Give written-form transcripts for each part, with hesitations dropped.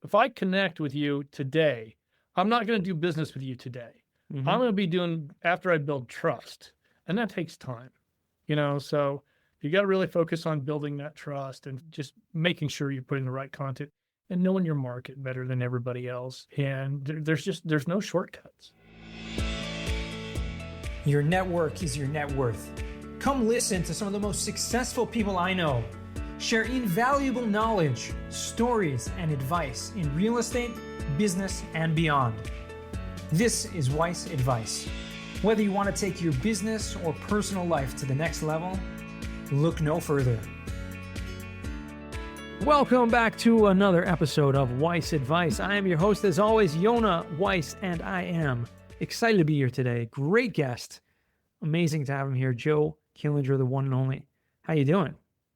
if I connect with you today, I'm not going to do business with you today. Mm-hmm. I'm going to be doing after I build trust. And that takes time, so you got to really focus on building that trust and just making sure you're putting the right content and knowing your market better than everybody else. And there's no shortcuts. Your network is your net worth. Come listen to some of the most successful people I know share invaluable knowledge, stories, and advice in real estate, business, and beyond. This is Weiss Advice. Whether you want to take your business or personal life to the next level, look no further. Welcome back to another episode of Weiss Advice. I am your host, as always, Yona Weiss, and I am excited to be here today. Great guest. Amazing to have him here, Joe Killinger, the one and only. How you doing?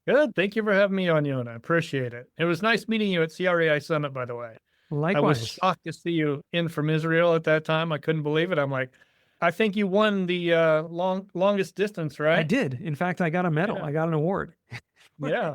Good. Thank you for having me on, Yona. I appreciate it. It was nice meeting you at CREI Summit, by the way. Likewise. I was shocked to see you in from Israel at that time. I couldn't believe it. I'm like, I think you won the longest distance, right? I did. In fact, I got a medal. Yeah. I got an award. Yeah.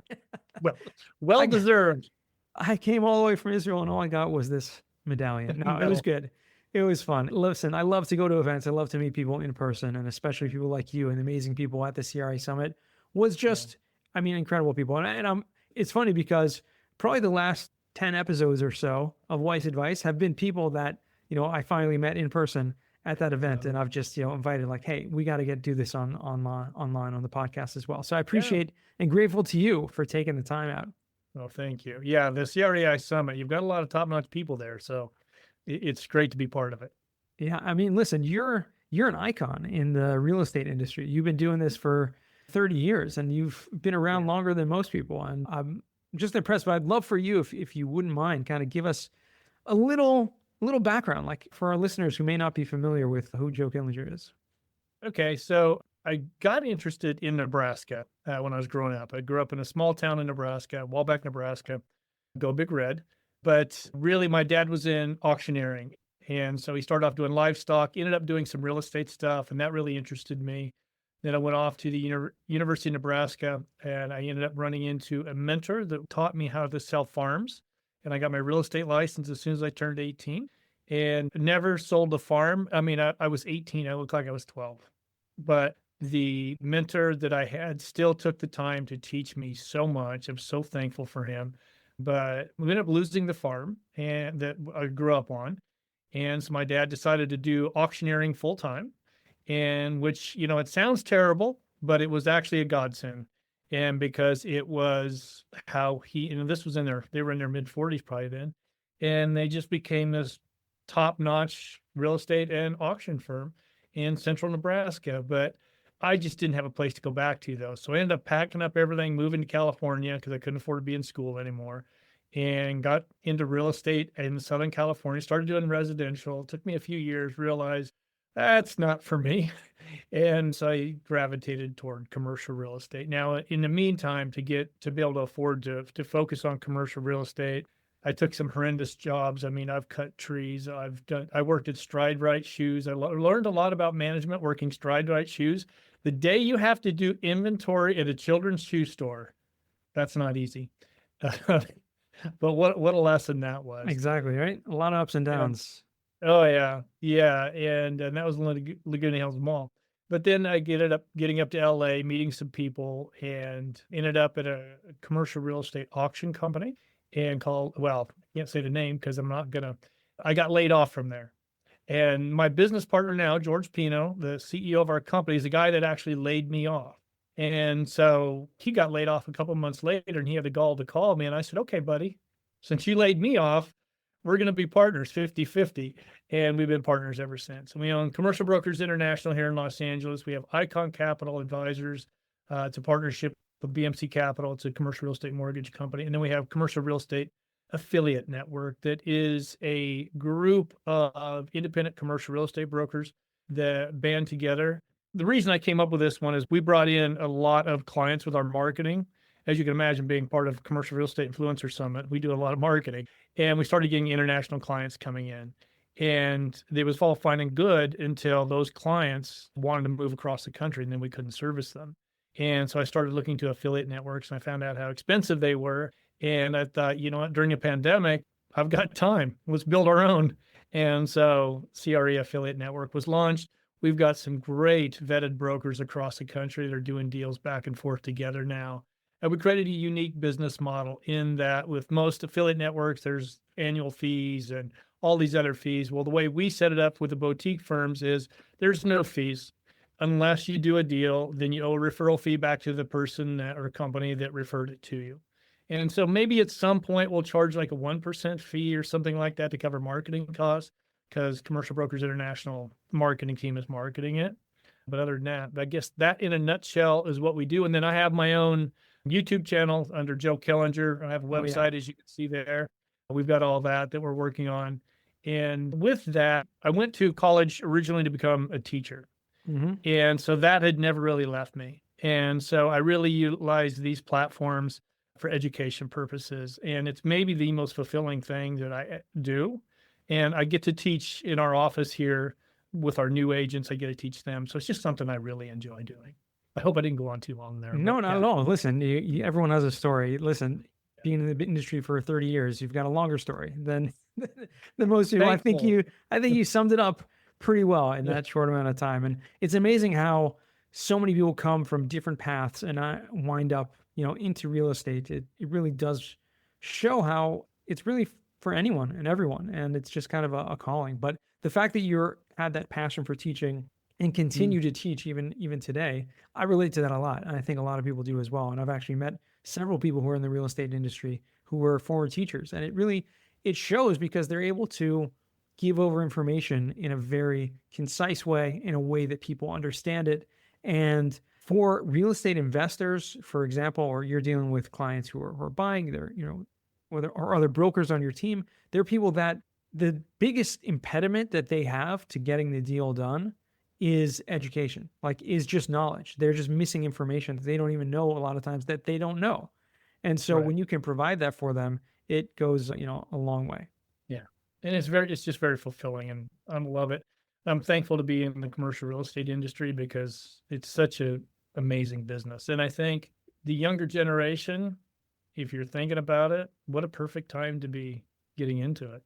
Well deserved. I came all the way from Israel and all I got was this medallion. No, it was good. It was fun. Listen, I love to go to events. I love to meet people in person, and especially people like you and amazing people at the CRI Summit was just, incredible people. And it's funny because probably the last 10 episodes or so of Weiss Advice have been people that, I finally met in person at that event. And I've just, invited like, hey, we got to do this online on the podcast as well. So I appreciate and grateful to you for taking the time out. Oh, thank you. Yeah, the CREI Summit, you've got a lot of top-notch people there. So it's great to be part of it. Yeah. Listen, you're an icon in the real estate industry. You've been doing this for 30 years and you've been around longer than most people. And I'm just impressed, but I'd love for you, if you wouldn't mind, kind of give us a little background, like for our listeners who may not be familiar with who Joe Killinger is. Okay. So I got interested in Nebraska when I was growing up. I grew up in a small town in Nebraska, Wallback, Nebraska, go Big Red. But really, my dad was in auctioneering. And so he started off doing livestock, ended up doing some real estate stuff, and that really interested me. Then I went off to the University of Nebraska, and I ended up running into a mentor that taught me how to sell farms. And I got my real estate license as soon as I turned 18 and never sold a farm. I was 18. I looked like I was 12. But the mentor that I had still took the time to teach me so much. I'm so thankful for him. But we ended up losing the farm and that I grew up on. And so my dad decided to do auctioneering full time, and which, it sounds terrible, but it was actually a godsend. And because it was how this was they were in their mid 40s probably then. And they just became this top notch real estate and auction firm in central Nebraska. But I just didn't have a place to go back to though. So I ended up packing up everything, moving to California because I couldn't afford to be in school anymore, and got into real estate in Southern California, started doing residential. It took me a few years, realized that's not for me. And so I gravitated toward commercial real estate. Now, in the meantime, to be able to afford to focus on commercial real estate, I took some horrendous jobs. I've cut trees. I worked at Stride Right Shoes. I learned a lot about management working Stride Right Shoes. The day you have to do inventory at a children's shoe store, that's not easy. But what a lesson that was. Exactly, right? A lot of ups and downs. Oh, yeah. Yeah. And that was Laguna Hills Mall. But then I ended up getting up to LA, meeting some people, and ended up at a commercial real estate auction company and I can't say the name because I got laid off from there. And my business partner now, George Pino, the CEO of our company, is the guy that actually laid me off. And so he got laid off a couple of months later, and he had the gall to call me. And I said, okay, buddy, since you laid me off, we're going to be partners 50-50. And we've been partners ever since. And we own Commercial Brokers International here in Los Angeles. We have Icon Capital Advisors. It's a partnership with BMC Capital. It's a commercial real estate mortgage company. And then we have Commercial Real Estate Affiliate Network that is a group of independent commercial real estate brokers that band together. The reason I came up with this one is we brought in a lot of clients with our marketing. As you can imagine, being part of Commercial Real Estate Influencer Summit, we do a lot of marketing. And we started getting international clients coming in. And it was all fine and good until those clients wanted to move across the country, and then we couldn't service them. And so I started looking to affiliate networks, and I found out how expensive they were. And I thought, you know what, during a pandemic, I've got time. Let's build our own. And so CRE Affiliate Network was launched. We've got some great vetted brokers across the country that are doing deals back and forth together now. And we created a unique business model in that with most affiliate networks, there's annual fees and all these other fees. Well, the way we set it up with the boutique firms is there's no fees unless you do a deal, then you owe a referral fee back to the person or company that referred it to you. And so maybe at some point we'll charge like a 1% fee or something like that to cover marketing costs because Commercial Brokers International marketing team is marketing it. But other than that, I guess that in a nutshell is what we do. And then I have my own YouTube channel under Joe Kellinger. I have a website, as you can see there. We've got all that we're working on. And with that, I went to college originally to become a teacher. And so that had never really left me. And so I really utilize these platforms for education purposes. And it's maybe the most fulfilling thing that I do. And I get to teach in our office here with our new agents. I get to teach them. So it's just something I really enjoy doing. I hope I didn't go on too long there. No, not at all. Listen, everyone has a story. Listen, being in the industry for 30 years, you've got a longer story than most people. I think you summed it up pretty well in that short amount of time. And it's amazing how so many people come from different paths and wind up, into real estate. It really does show how it's really for anyone and everyone. And it's just kind of a calling. But the fact that you had that passion for teaching and continue to teach even today, I relate to that a lot. And I think a lot of people do as well. And I've actually met several people who are in the real estate industry who were former teachers. And it shows because they're able to give over information in a very concise way, in a way that people understand it. And for real estate investors, for example, or you're dealing with clients who are buying, or other brokers on your team, they're people that the biggest impediment that they have to getting the deal done is education, is just knowledge. They're just missing information that they don't even know a lot of times that they don't know. And so when you can provide that for them, it goes, a long way. Yeah. And it's just very fulfilling, and I love it. I'm thankful to be in the commercial real estate industry because it's such an amazing business. And I think the younger generation, if you're thinking about it, what a perfect time to be getting into it.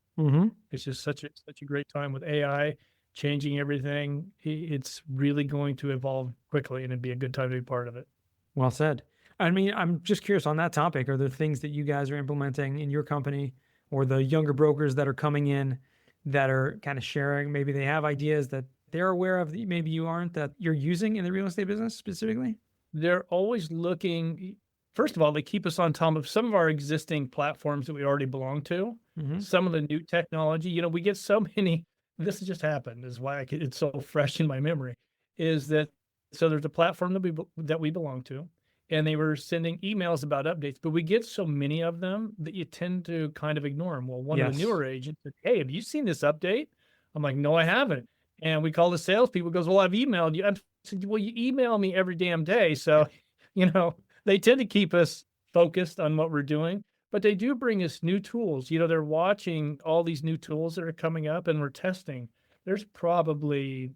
It's just such a great time with AI changing everything. It's really going to evolve quickly, and it'd be a good time to be part of it. Well said. I mean, I'm just curious on that topic. Are there things that you guys are implementing in your company, or the younger brokers that are coming in that are kind of sharing? Maybe they have ideas that they're aware of that maybe you aren't, that you're using in the real estate business specifically? They're always looking. First of all, they keep us on top of some of our existing platforms that we already belong to. Some of the new technology, we get so many. This has just happened, is why it's so fresh in my memory, is that, so there's a platform that we belong to, and they were sending emails about updates, but we get so many of them that you tend to kind of ignore them. Well, one of the newer agents said, "Hey, have you seen this update?" I'm like, "No, I haven't." And we call the salespeople, goes, "Well, I've emailed you." I said, "Well, you email me every damn day." So, they tend to keep us focused on what we're doing, but they do bring us new tools. They're watching all these new tools that are coming up, and we're testing. There's probably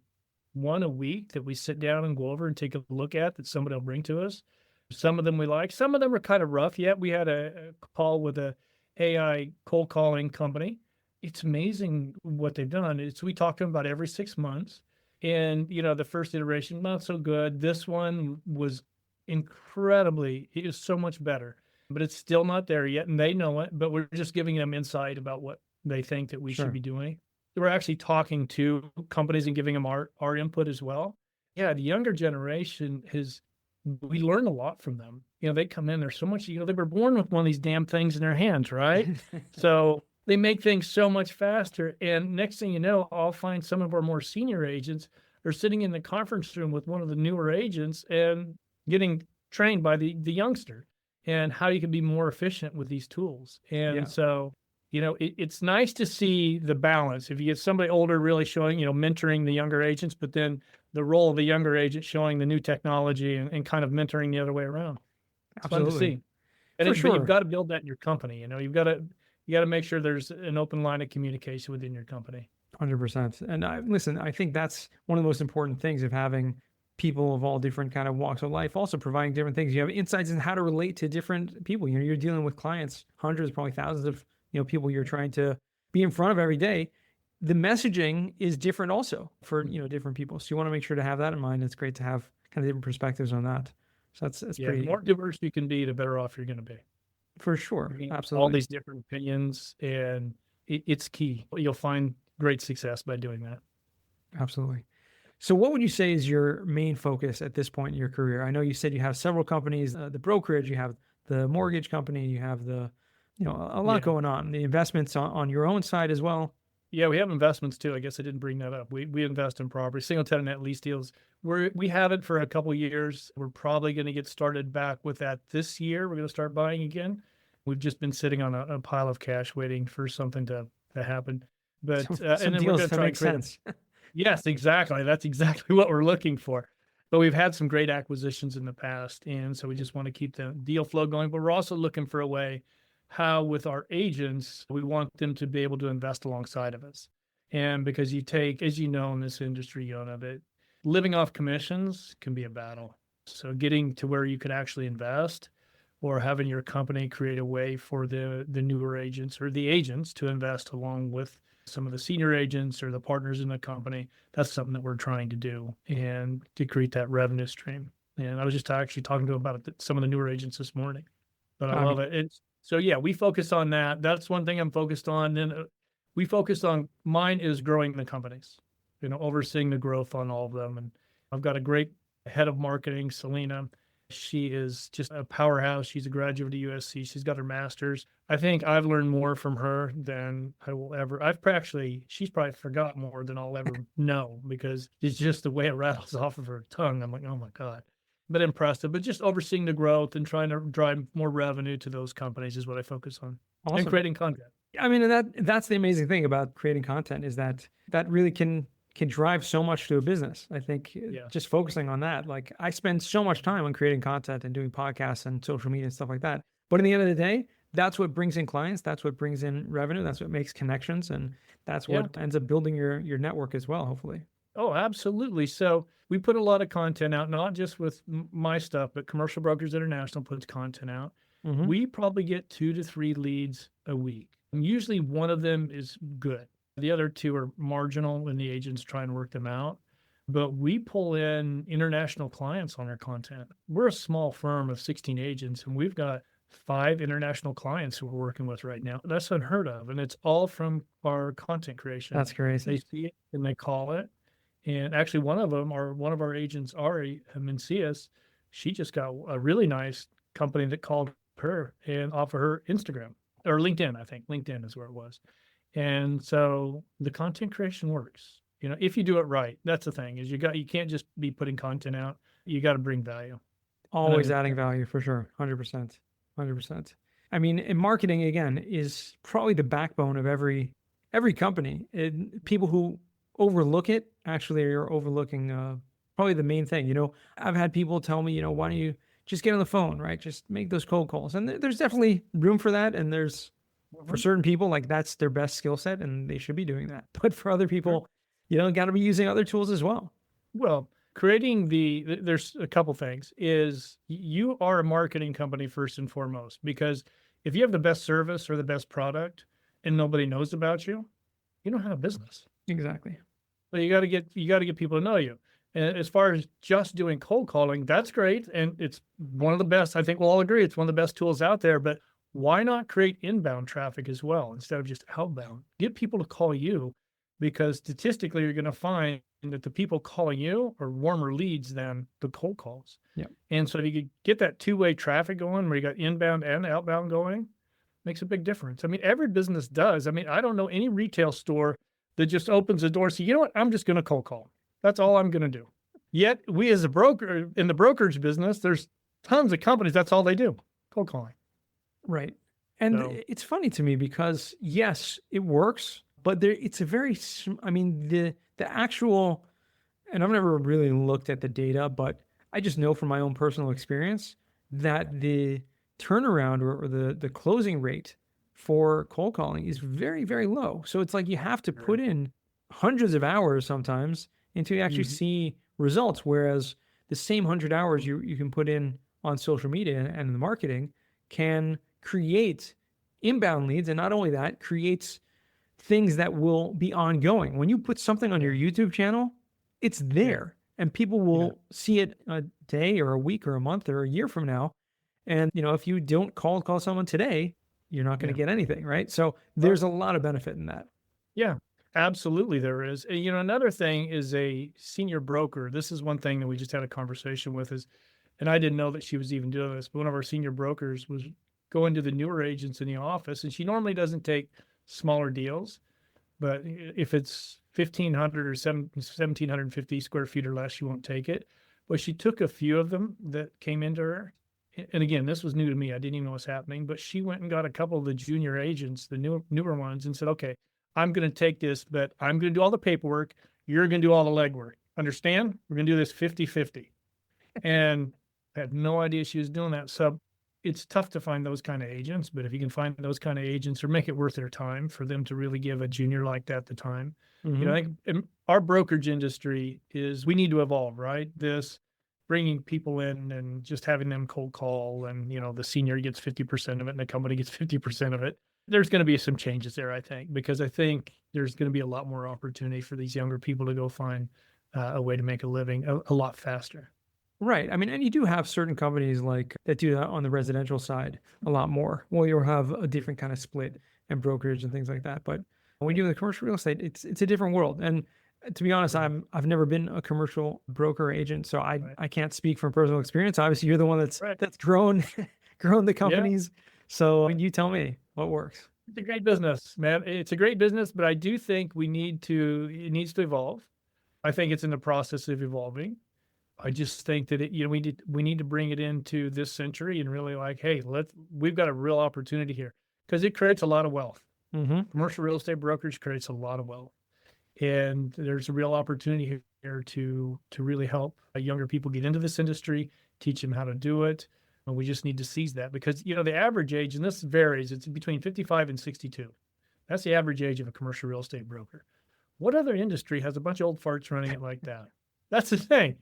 one a week that we sit down and go over and take a look at that somebody will bring to us. Some of them we like. Some of them are kind of rough. Yet we had a call with a AI cold calling company. It's amazing what they've done. We talk to them about every 6 months. And, the first iteration, not so good. This one was it was so much better, but it's still not there yet. And they know it, but we're just giving them insight about what they think that we should be doing. We're actually talking to companies and giving them our input as well. Yeah, the younger generation we learn a lot from them. They come in, there's so much, they were born with one of these damn things in their hands, right? So they make things so much faster. And next thing you know, I'll find some of our more senior agents are sitting in the conference room with one of the newer agents and getting trained by the youngster, and how you can be more efficient with these tools. And so, it's nice to see the balance. If you get somebody older really showing, mentoring the younger agents, but then the role of the younger agent showing the new technology and kind of mentoring the other way around. It's fun to see. And but you've got to build that in your company. You've got to make sure there's an open line of communication within your company. 100%. And I think that's one of the most important things of having people of all different kind of walks of life, also providing different things. You have insights in how to relate to different people. You're dealing with clients, hundreds, probably thousands of people you're trying to be in front of every day, the messaging is different also for, different people. So you want to make sure to have that in mind. It's great to have kind of different perspectives on that. So that's Yeah, the pretty, more diverse you can be, the better off you're going to be. for sure. All Absolutely. these different opinions, and it's key. You'll find great success by doing that. Absolutely. So what would you say is your main focus at this point in your career? I know you said you have several companies, the brokerage, you have the mortgage company, you have a lot Yeah. going on, the investments on your own side as well. Yeah, we have investments too. I guess I didn't bring that up. We invest in property, single tenant net lease deals. We have it for a couple of years. We're probably going to get started back with that this year. We're going to start buying again. We've just been sitting on a pile of cash waiting for something to happen. But Some and then deals we're that going make to try and sense. Yes, exactly. That's exactly what we're looking for. But we've had some great acquisitions in the past, and so we just want to keep the deal flow going. But we're also looking for a way how, with our agents, we want them to be able to invest alongside of us. And because you take, as you know, in this industry, that living off commissions can be a battle. So getting to where you can actually invest, or having your company create a way for the newer agents or the agents to invest along with some of the senior agents or the partners in the company, that's something that we're trying to do and to create that revenue stream. And I was just actually talking to them about it, some of the newer agents this morning, but I love it. So yeah, we focus on that. That's one thing I'm focused on. Then we focus on, mine is growing the companies, overseeing the growth on all of them. And I've got a great head of marketing, Selena. She is just a powerhouse. She's a graduate of USC. She's got her master's. I think I've learned more from her than I will ever. She's probably forgot more than I'll ever know, because it's just the way it rattles off of her tongue. I'm like, oh my God. But impressive. But just overseeing the growth and trying to drive more revenue to those companies is what I focus on. Awesome. And creating content. I mean, that's the amazing thing about creating content, is that really can drive so much to a business. I think just focusing on that, like I spend so much time on creating content and doing podcasts and social media and stuff like that. But in the end of the day, that's what brings in clients. That's what brings in revenue. That's what makes connections. And that's what ends up building your network as well, hopefully. Oh, absolutely. So we put a lot of content out, not just with my stuff, but Commercial Brokers International puts content out. Mm-hmm. We probably get 2 to 3 leads a week. And usually one of them is good. The other 2 are marginal when the agents try and work them out. But we pull in international clients on our content. We're a small firm of 16 agents, and we've got 5 international clients who we're working with right now. That's unheard of. And it's all from our content creation. That's crazy. They see it and they call it. And actually one of our agents, Ari Mencius, she just got a really nice company that called her and offered her Instagram or LinkedIn. I think LinkedIn is where it was. And so the content creation works, if you do it right. That's the thing, is you can't just be putting content out. You got to bring value. Always adding value, for sure. 100%. 100%. I mean, and marketing, again, is probably the backbone of every company. People who overlook it actually are overlooking probably the main thing. I've had people tell me, why don't you just get on the phone, right? Just make those cold calls. And there's definitely room for that. And there's, for certain people, like that's their best skill set and they should be doing that. But for other people, got to be using other tools as well. Well, there's a couple things. Is you are a marketing company first and foremost, because if you have the best service or the best product and nobody knows about you, you don't have a business. Exactly. So you got to get people to know you. And as far as just doing cold calling, that's great. And it's one of the best. I think we'll all agree it's one of the best tools out there. But why not create inbound traffic as well instead of just outbound? Get people to call you, because statistically you're going to find that the people calling you are warmer leads than the cold calls. Yeah. And so if you could get that two-way traffic going where you got inbound and outbound going, makes a big difference. I mean, every business does. I mean, I don't know any retail store that just opens the door and says, you know what, I'm just going to cold call. That's all I'm going to do. Yet we as a broker in the brokerage business, there's tons of companies, that's all they do, cold calling. Right. And it's funny to me because yes, it works, but it's a very, the actual, and I've never really looked at the data, but I just know from my own personal experience that the turnaround or the closing rate for cold calling is very, very low. So it's like you have to put in hundreds of hours sometimes until you actually see results. Whereas the same 100 hours you can put in on social media and the marketing can create inbound leads. And not only that, creates things that will be ongoing. When you put something on your YouTube channel, it's there and people will see it a day or a week or a month or a year from now. And, if you don't call someone today, you're not going to get anything, right? So there's a lot of benefit in that. Yeah, absolutely there is. And, another thing is a senior broker. This is one thing that we just had a conversation with and I didn't know that she was even doing this, but one of our senior brokers was going to the newer agents in the office, and she normally doesn't take smaller deals, but if it's 1,500 or 1,750 square feet or less, she won't take it. But she took a few of them that came into her. And again, this was new to me. I didn't even know what's happening, but she went and got a couple of the junior agents, the newer ones, and said, okay, I'm going to take this, but I'm going to do all the paperwork. You're going to do all the legwork. Understand? We're going to do this 50-50. And I had no idea she was doing that. So it's tough to find those kind of agents, but if you can find those kind of agents or make it worth their time for them to really give a junior like that the time, I think in our brokerage industry we need to evolve, right? This bringing people in and just having them cold call and, the senior gets 50% of it and the company gets 50% of it. There's going to be some changes there, I think, because I think there's going to be a lot more opportunity for these younger people to go find a way to make a living a lot faster. Right. I mean, and you do have certain companies that do that on the residential side a lot more. Well, you'll have a different kind of split and brokerage and things like that. But when you do the commercial real estate, it's a different world. And to be honest, I've never been a commercial broker or agent, so I can't speak from personal experience. Obviously, you're the one that's grown the companies. Yeah. So you tell me what works. It's a great business, man. It's a great business, but I do think it needs to evolve. I think it's in the process of evolving. I just think that we need to bring it into this century and really hey, we've got a real opportunity here because it creates a lot of wealth. Commercial real estate brokerage creates a lot of wealth, and there's a real opportunity here to really help younger people get into this industry, teach them how to do it. And we just need to seize that because the average age, and this varies, it's between 55 and 62. That's the average age of a commercial real estate broker. What other industry has a bunch of old farts running it like that? That's the thing.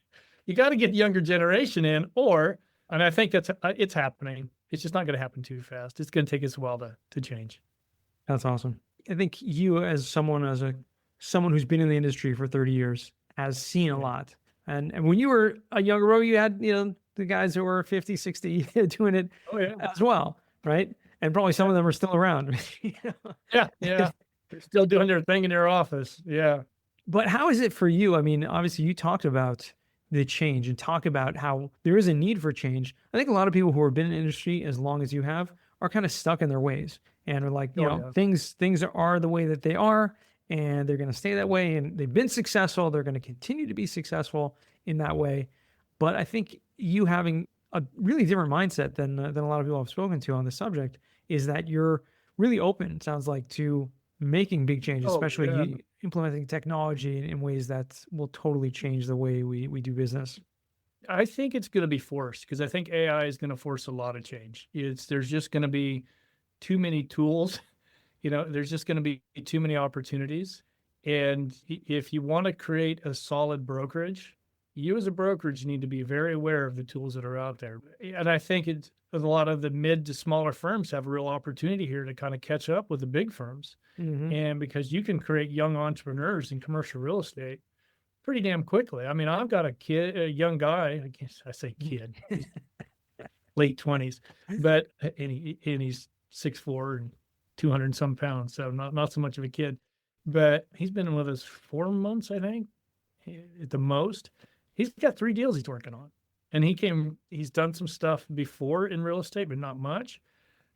You got to get the younger generation in, and I think it's happening. It's just not going to happen too fast. It's going to take us a while to change. That's awesome. I think you, as someone who's been in the industry for 30 years, has seen a lot. And when you were a younger bro, you had the guys who were 50, 60 doing it as well, right? And probably some of them are still around. Yeah. They're still doing their thing in their office. Yeah. But how is it for you? I mean, obviously, you talked about the change and talk about how there is a need for change. I think a lot of people who have been in the industry as long as you have are kind of stuck in their ways and are like, things are the way that they are and they're going to stay that way. And they've been successful. They're going to continue to be successful in that way. But I think you having a really different mindset than a lot of people I've spoken to on the subject is that you're really open, it sounds like, to making big changes, especially implementing technology in ways that will totally change the way we do business. I think it's going to be forced because I think AI is going to force a lot of change. There's just going to be too many tools. There's just going to be too mmany opportunities. And if you want to create a solid brokerage, you as a brokerage need to be very aware of the tools that are out there. And I think a lot of the mid to smaller firms have a real opportunity here to kind of catch up with the big firms. And because you can create young entrepreneurs in commercial real estate pretty damn quickly. I mean, I've got a young guy, I say kid, late 20s, but and he's 6'4" and 200 and some pounds. So not so much of a kid, but he's been with us 4 months, I think, at the most. He's got 3 deals he's working on. And he's done some stuff before in real estate, but not much.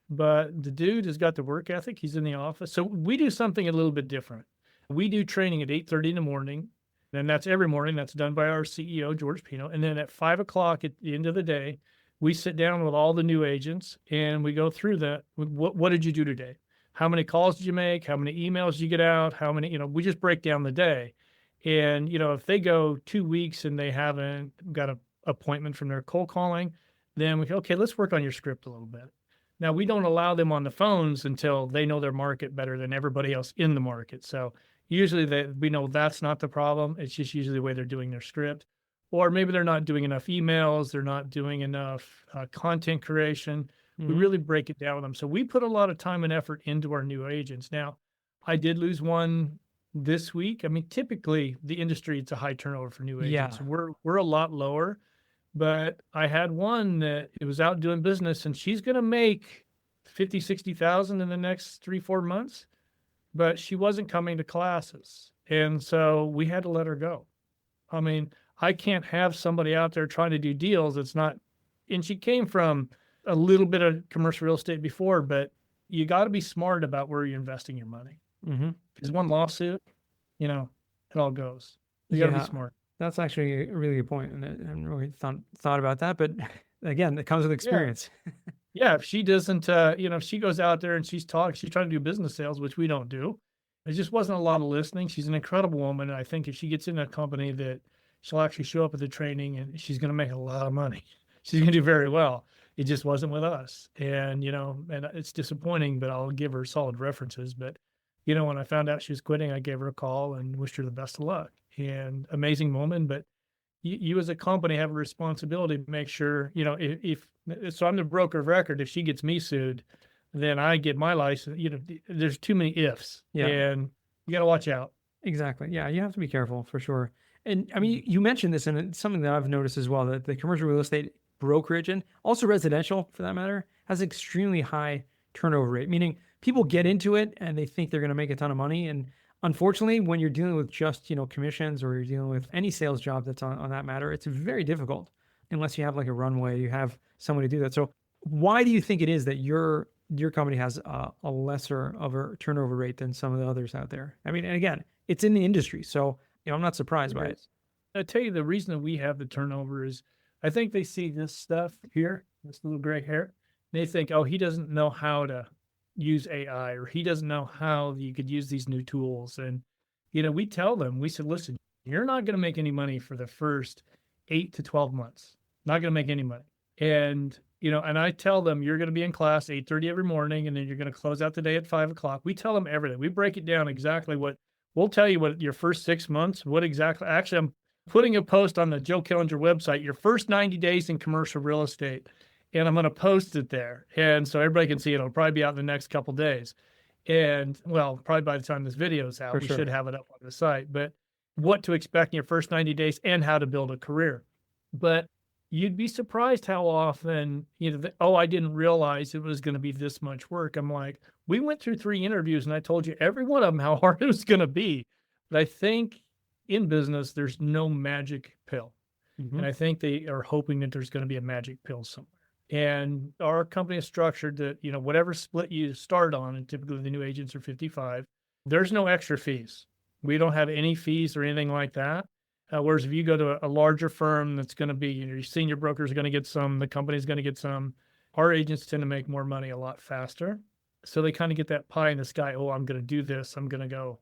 But the dude has got the work ethic. He's in the office. So we do something a little bit different. We do training at 8:30 in the morning. And that's every morning. That's done by our CEO, George Pino. And then at 5 o'clock at the end of the day, we sit down with all the new agents and we go through that. What did you do today? How many calls did you make? How many emails did you get out? How many, we just break down the day. And, if they go 2 weeks and they haven't got an appointment from their cold calling, then we go, okay, let's work on your script a little bit. Now, we don't allow them on the phones until they know their market better than everybody else in the market. So usually we know that's not the problem. It's just usually the way they're doing their script. Or maybe they're not doing enough emails. They're not doing enough content creation. We Hmm. really break it down with them. So we put a lot of time and effort into our new agents. Now, I did lose one this week. I mean, typically the industry, it's a high turnover for new Yeah. agents. We're a lot lower, but I had one that it was out doing business and she's going to make 50, 60,000 in the next 3, 4 months, but she wasn't coming to classes. And so we had to let her go. I mean, I can't have somebody out there trying to do deals. It's not, and she came from a little bit of commercial real estate before, but you got to be smart about where you're investing your money. Hmm. Because one lawsuit, it all goes. You got to be Yeah. smart. That's actually a really good point, and I haven't really thought about that. But again, it comes with Yeah. experience. Yeah. If she doesn't, if she goes out there and she's trying to do business sales, which we don't do. There just wasn't a lot of listening. She's an incredible woman. And I think if she gets in a company that she'll actually show up at the training and she's going to make a lot of money. She's going to do very well. It just wasn't with us. And, and it's disappointing, but I'll give her solid references. But, when I found out she was quitting, I gave her a call and wished her the best of luck. And amazing woman. But you as a company have a responsibility to make sure, so I'm the broker of record. If she gets me sued, then I get my license. There's too many ifs, Yeah. and you got to watch out. Exactly. Yeah, you have to be careful for sure. And I mean, you mentioned this, and it's something that I've noticed as well, that the commercial real estate brokerage and also residential, for that matter, has extremely high turnover rate, meaning people get into it and they think they're going to make a ton of money. And unfortunately, when you're dealing with just, commissions, or you're dealing with any sales job that's on that matter, it's very difficult unless you have like a runway, you have someone to do that. So why do you think it is that your company has a lesser of a turnover rate than some of the others out there? I mean, and again, it's in the industry, so I'm not surprised by it. I tell you, the reason that we have the turnover is I think they see this stuff here, this little gray hair. They think, oh, he doesn't know how to use AI, or he doesn't know how you could use these new tools. And, we tell them, we said, listen, you're not going to make any money for the first 8 to 12 months. Not going to make any money. And, and I tell them, you're going to be in class 8:30 every morning, and then you're going to close out the day at 5 o'clock. We tell them everything. We break it down exactly we'll tell you what your first 6 months, what exactly, actually, I'm putting a post on the Joe Killinger website, your first 90 days in commercial real estate, and I'm going to post it there. And so everybody can see it. It'll probably be out in the next couple of days. And well, probably by the time this video is out, For we sure. should have it up on the site, but what to expect in your first 90 days and how to build a career. But you'd be surprised how often, I didn't realize it was going to be this much work. I'm like, we went through 3 interviews and I told you every one of them how hard it was going to be. But I think in business, there's no magic pill. Mhm. And I think they are hoping that there's going to be a magic pill somewhere. And our company is structured that, whatever split you start on, and typically the new agents are 55, there's no extra fees. We don't have any fees or anything like that. Whereas if you go to a larger firm, that's going to be, your senior broker is going to get some, the company's going to get some. Our agents tend to make more money a lot faster. So they kind of get that pie in the sky. Oh, I'm going to do this. I'm going to go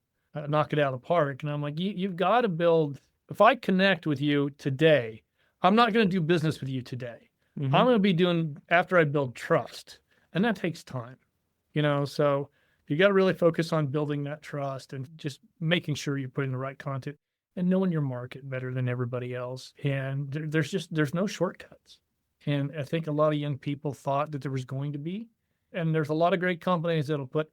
knock it out of the park. And I'm like, you've got to build. If I connect with you today, I'm not going to do business with you today. Mhm. I'm going to be doing after I build trust. And that takes time, so you got to really focus on building that trust and just making sure you're putting the right content and knowing your market better than everybody else. And there's no shortcuts. And I think a lot of young people thought that there was going to be, and there's a lot of great companies that'll put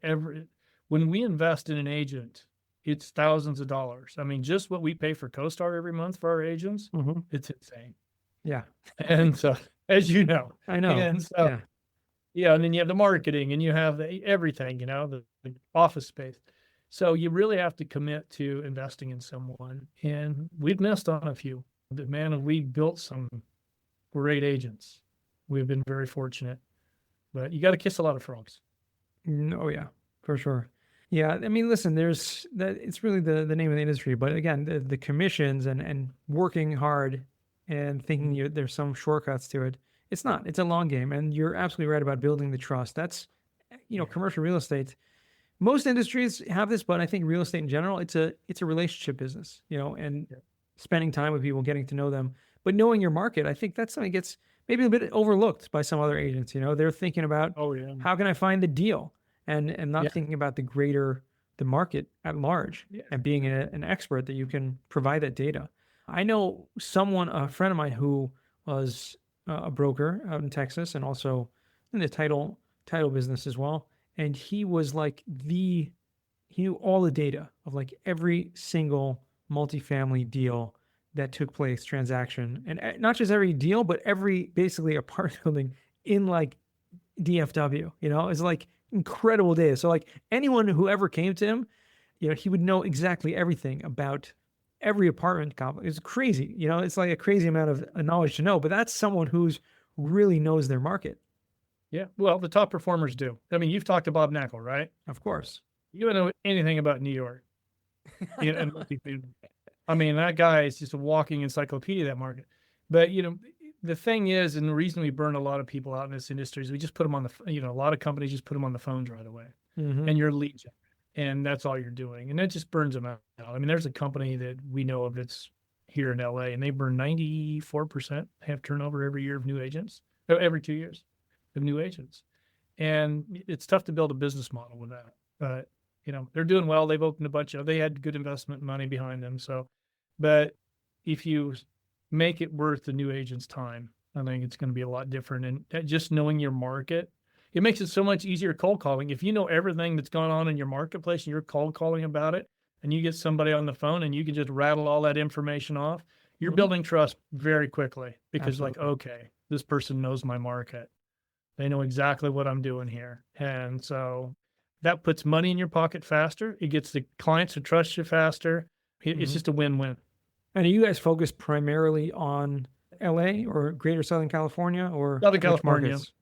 when we invest in an agent, it's thousands of dollars. I mean, just what we pay for CoStar every month for our agents, Mhm. it's insane. Yeah, And so, as you know, I know. and so, Yeah. yeah, and then you have the marketing and you have everything, the office space. So you really have to commit to investing in someone. And we've missed on a few. But man, we built some great agents. We've been very fortunate. But you got to kiss a lot of frogs. Oh yeah, for sure. Yeah, I mean, listen, there's that. It's really the name of the industry, but again, the commissions and working hard and thinking there's some shortcuts to it. It's not. It's a long game, and you're absolutely right about building the trust. That's, Yeah. commercial real estate. Most industries have this, but I think real estate in general, it's a relationship business, and Yeah. spending time with people, getting to know them, but knowing your market. I think that's something that gets maybe a bit overlooked by some other agents. They're thinking about Oh, yeah. how can I find the deal, and not Yeah. thinking about the market at large, Yeah. and being an expert that you can provide that data. I know a friend of mine who was a broker out in Texas, and also in the title business as well. And he was like he knew all the data of like every single multifamily deal that took place, transaction, and not just every deal, but every basically apartment building in like DFW. It's like incredible data. So like anyone who ever came to him, he would know exactly everything about every apartment complex. It's crazy. It's like a crazy amount of knowledge to know, but that's someone who's really knows their market. Yeah. Well, the top performers do. I mean, you've talked to Bob Knackel, right? Of course. You don't know anything about New York. And I mean, that guy is just a walking encyclopedia of that market. But, the thing is, and the reason we burn a lot of people out in this industry is we just put them on a lot of companies just put them on the phones right away. And you're lead gen. And that's all you're doing. And it just burns them out. I mean, there's a company that we know of that's here in LA, and they burn 94% have turnover every year of new agents, every 2 years of new agents. And it's tough to build a business model with that. But, they're doing well. They've opened they had good investment money behind them. So, but if you make it worth the new agent's time, I think it's going to be a lot different. And just knowing your market, it makes it so much easier cold calling. If you know everything that's going on in your marketplace and you're cold calling about it, and you get somebody on the phone and you can just rattle all that information off, you're building trust very quickly because Absolutely. Like, okay, this person knows my market. They know exactly what I'm doing here. And so that puts money in your pocket faster. It gets the clients to trust you faster. It's just a win-win. And are you guys focused primarily on LA or Greater Southern California or Southern California? Markets?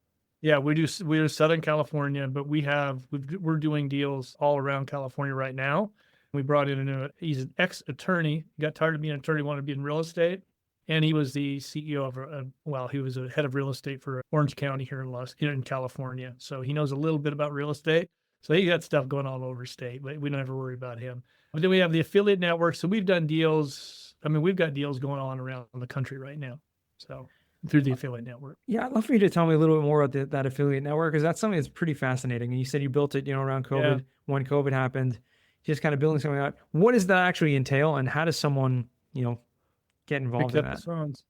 Yeah, we're Southern California, but we're doing deals all around California right now. We brought in he's an ex-attorney, got tired of being an attorney, wanted to be in real estate. And he was the CEO of, he was a head of real estate for Orange County here in California. So he knows a little bit about real estate. So he got stuff going all over state, but we don't ever worry about him. But then we have the affiliate network. So we've done deals. I mean, we've got deals going on around the country right now. So through the affiliate network. Yeah, I'd love for you to tell me a little bit more about that affiliate network, because that's something that's pretty fascinating. And you said you built it, around COVID, when COVID happened, just kind of building something out. What does that actually entail, and how does someone, get involved in that?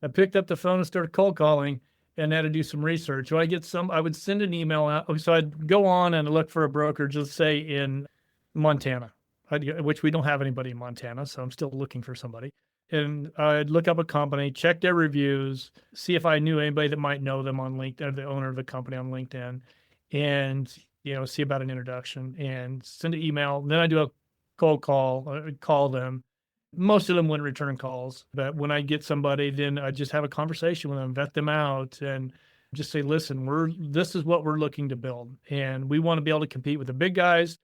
I picked up the phone and started cold calling and had to do some research. When I would send an email out. So I'd go on and look for a broker, just say in Montana, which we don't have anybody in Montana. So I'm still looking for somebody. And I'd look up a company, check their reviews, see if I knew anybody that might know them on LinkedIn, the owner of the company on LinkedIn, and, see about an introduction and send an email. Then I do a cold call, call them. Most of them wouldn't return calls, but when I get somebody, then I just have a conversation with them, vet them out, and just say, listen, this is what we're looking to build. And we want to be able to compete with the big guys.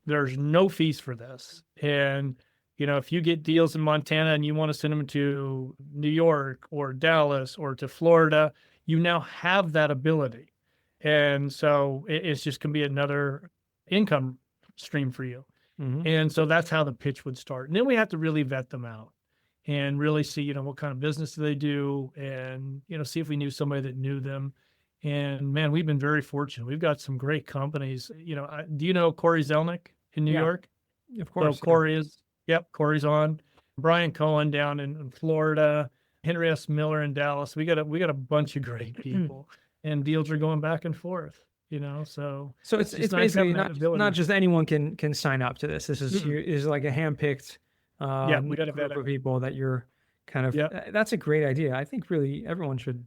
There's no fees for this. And if you get deals in Montana and you want to send them to New York or Dallas or to Florida, you now have that ability. And so it's just going to be another income stream for you. And so that's how the pitch would start. And then we have to really vet them out and really see, what kind of business do they do, and, see if we knew somebody that knew them. And man, we've been very fortunate. We've got some great companies. Do you know Corey Zelnick in New York? Of course. So Corey's on. Brian Cohen down in Florida, Henry S. Miller in Dallas. We got a bunch of great people, and deals are going back and forth. So it's nice basically not just anyone can sign up to this. This is like a handpicked we got a group of people that you're kind of. That's a great idea. I think really everyone should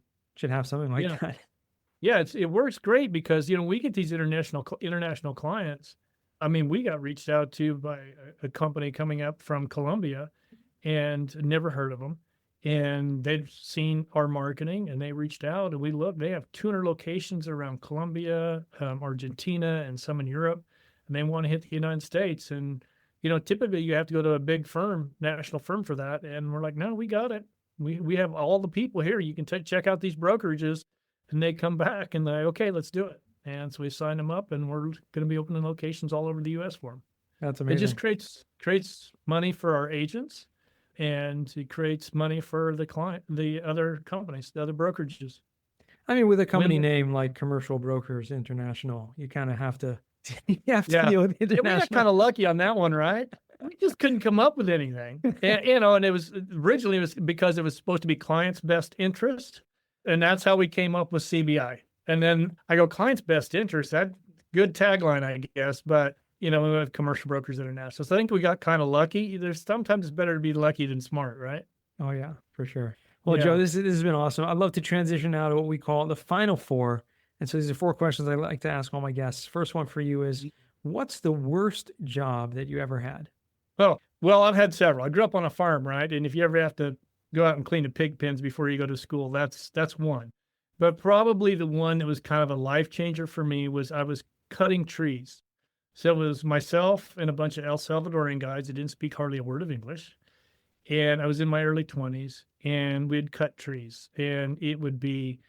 have something like that. Yeah, it works great because we get these international clients. I mean, we got reached out to by a company coming up from Colombia, and never heard of them. And they've seen our marketing, and they reached out, and we looked. They have 200 locations around Colombia, Argentina, and some in Europe, and they want to hit the United States. And typically you have to go to a big firm, national firm, for that. And we're like, no, we got it. We have all the people here. You can check out these brokerages, and they come back and they're okay, let's do it. And so we signed them up, and we're going to be opening locations all over the U.S. for them. That's amazing. It just creates money for our agents. And it creates money for the client, the other companies, the other brokerages. I mean, with a company name like Commercial Brokers International, you kind of have to, deal with international. We got kind of lucky on that one, right? We just couldn't come up with anything. And it was originally because it was supposed to be client's best interest. And that's how we came up with CBI. And then I go, client's best interest. That good tagline, I guess. But, we have Commercial Brokers International. So I think we got kind of lucky. There's sometimes it's better to be lucky than smart, right? Oh yeah, for sure. Well, Yeah. Joe, this has been awesome. I'd love to transition now to what we call the final four. And so these are 4 questions I like to ask all my guests. First one for you is, what's the worst job that you ever had? Oh, well, I've had several. I grew up on a farm, right? And if you ever have to go out and clean the pig pens before you go to school, that's one. But probably the one that was kind of a life changer for me was I was cutting trees. So it was myself and a bunch of El Salvadorian guys that didn't speak hardly a word of English. And I was in my early 20s, and we'd cut trees. And it would be,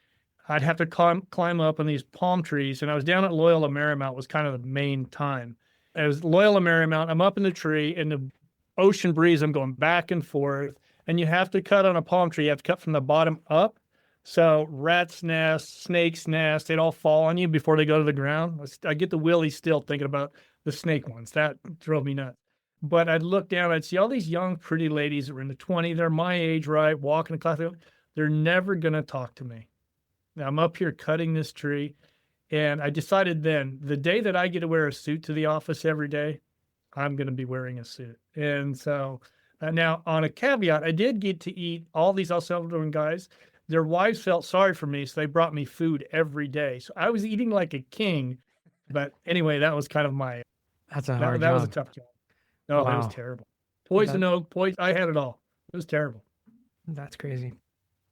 I'd have to climb up on these palm trees. And I was down at Loyola Marymount was kind of the main time. I was Loyola Marymount. I'm up in the tree, and the ocean breeze, I'm going back and forth. And you have to cut on a palm tree. You have to cut from the bottom up. So rats' nests, snakes' nests, they'd all fall on you before they go to the ground. I get the willies still thinking about the snake ones. That drove me nuts. But I'd look down, I'd see all these young, pretty ladies that were in the 20s. They're my age, right? Walking the class. They're never going to talk to me. Now, I'm up here cutting this tree. And I decided then, the day that I get to wear a suit to the office every day, I'm going to be wearing a suit. And so now, on a caveat, I did get to eat all these El Salvadoran guys. Their wives felt sorry for me, so they brought me food every day. So I was eating like a king. But anyway, that was kind of That's a hard that job. was a tough job. No, It was Wow. terrible. Poison oak, poison. I had it all. It was terrible. That's crazy.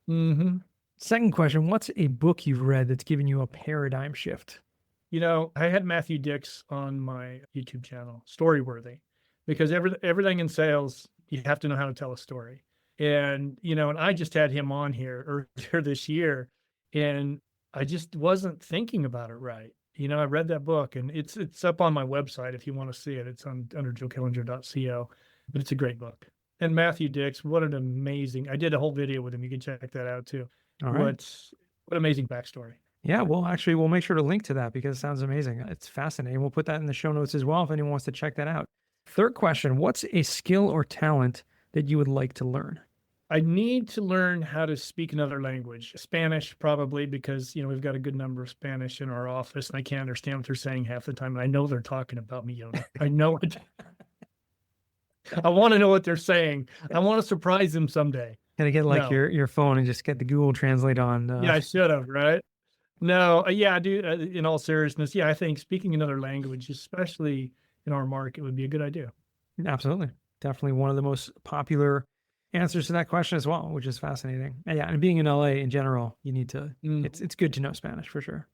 Mm-hmm. Second question, what's a book you've read that's given you a paradigm shift? I had Matthew Dix on my YouTube channel, Storyworthy, because everything in sales, you have to know how to tell a story. And, and I just had him on here earlier this year, and I just wasn't thinking about it right. I read that book, and it's up on my website if you want to see it. It's under joekillinger.co, but it's a great book. And Matthew Dix, what an amazing, I did a whole video with him. You can check that out too. All right. What amazing backstory. Yeah, well, actually, we'll make sure to link to that because it sounds amazing. It's fascinating. We'll put that in the show notes as well if anyone wants to check that out. Third question, what's a skill or talent that you would like to learn? I need to learn how to speak another language, Spanish probably, because, we've got a good number of Spanish in our office, and I can't understand what they're saying half the time. And I know they're talking about me, Yona. I know it. I want to know what they're saying. I want to surprise them someday. Can I get your phone and just get the Google Translate on? Yeah, I should have, right? No, yeah, dude, in all seriousness, yeah, I think speaking another language, especially in our market, would be a good idea. Absolutely. Definitely one of the most popular answers to that question as well, which is fascinating. And yeah, and being in LA in general, you need to, it's good to know Spanish for sure.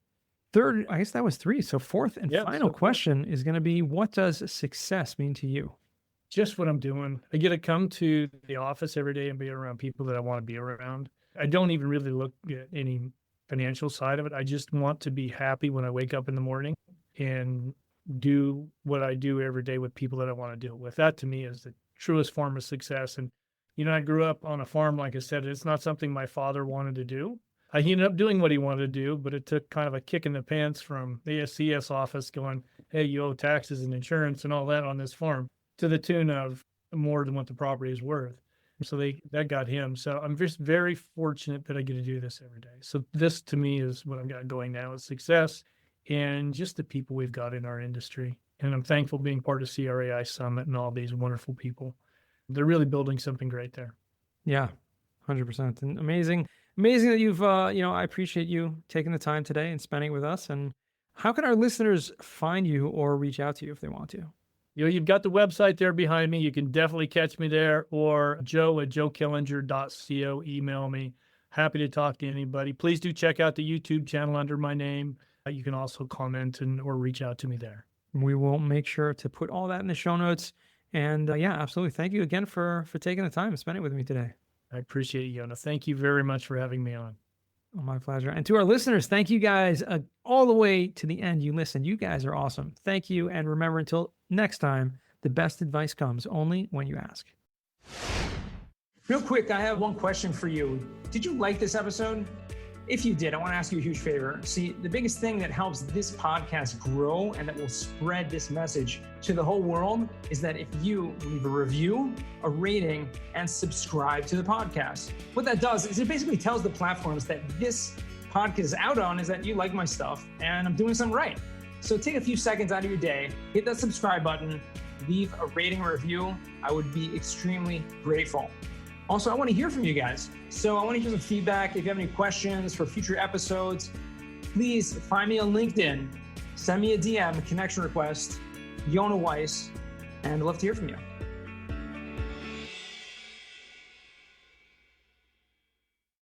Third, I guess that was 3. So fourth and final question is going to be, what does success mean to you? Just what I'm doing. I get to come to the office every day and be around people that I want to be around. I don't even really look at any financial side of it. I just want to be happy when I wake up in the morning and do what I do every day with people that I want to do it with. That to me is the truest form of success. And, I grew up on a farm, like I said, it's not something my father wanted to do. He ended up doing what he wanted to do, but it took kind of a kick in the pants from the ASCS office going, hey, you owe taxes and insurance and all that on this farm, to the tune of more than what the property is worth. So that got him. So I'm just very fortunate that I get to do this every day. So this to me is what I've got going now is success and just the people we've got in our industry. And I'm thankful being part of CRAI Summit and all these wonderful people. They're really building something great there. Yeah, 100%. And amazing that you've, I appreciate you taking the time today and spending it with us. And how can our listeners find you or reach out to you if they want to? You've got the website there behind me. You can definitely catch me there, or joe@joekillinger.co. Email me. Happy to talk to anybody. Please do check out the YouTube channel under my name. You can also comment or reach out to me there. We will make sure to put all that in the show notes. And yeah, absolutely. Thank you again for taking the time and spending it with me today. I appreciate it, Yona. Thank you very much for having me on. Oh, my pleasure. And to our listeners, thank you guys all the way to the end. You listened. You guys are awesome. Thank you. And remember, until next time, the best advice comes only when you ask. Real quick, I have one question for you. Did you like this episode? If you did, I want to ask you a huge favor. See, the biggest thing that helps this podcast grow and that will spread this message to the whole world is that if you leave a review, a rating, and subscribe to the podcast. What that does is it basically tells the platforms that this podcast is out on is that you like my stuff and I'm doing something right. So take a few seconds out of your day, hit that subscribe button, leave a rating or review. I would be extremely grateful. Also, I want to hear from you guys. So I want to hear some feedback. If you have any questions for future episodes, please find me on LinkedIn, send me a DM, a connection request, Yona Weiss, and I'd love to hear from you.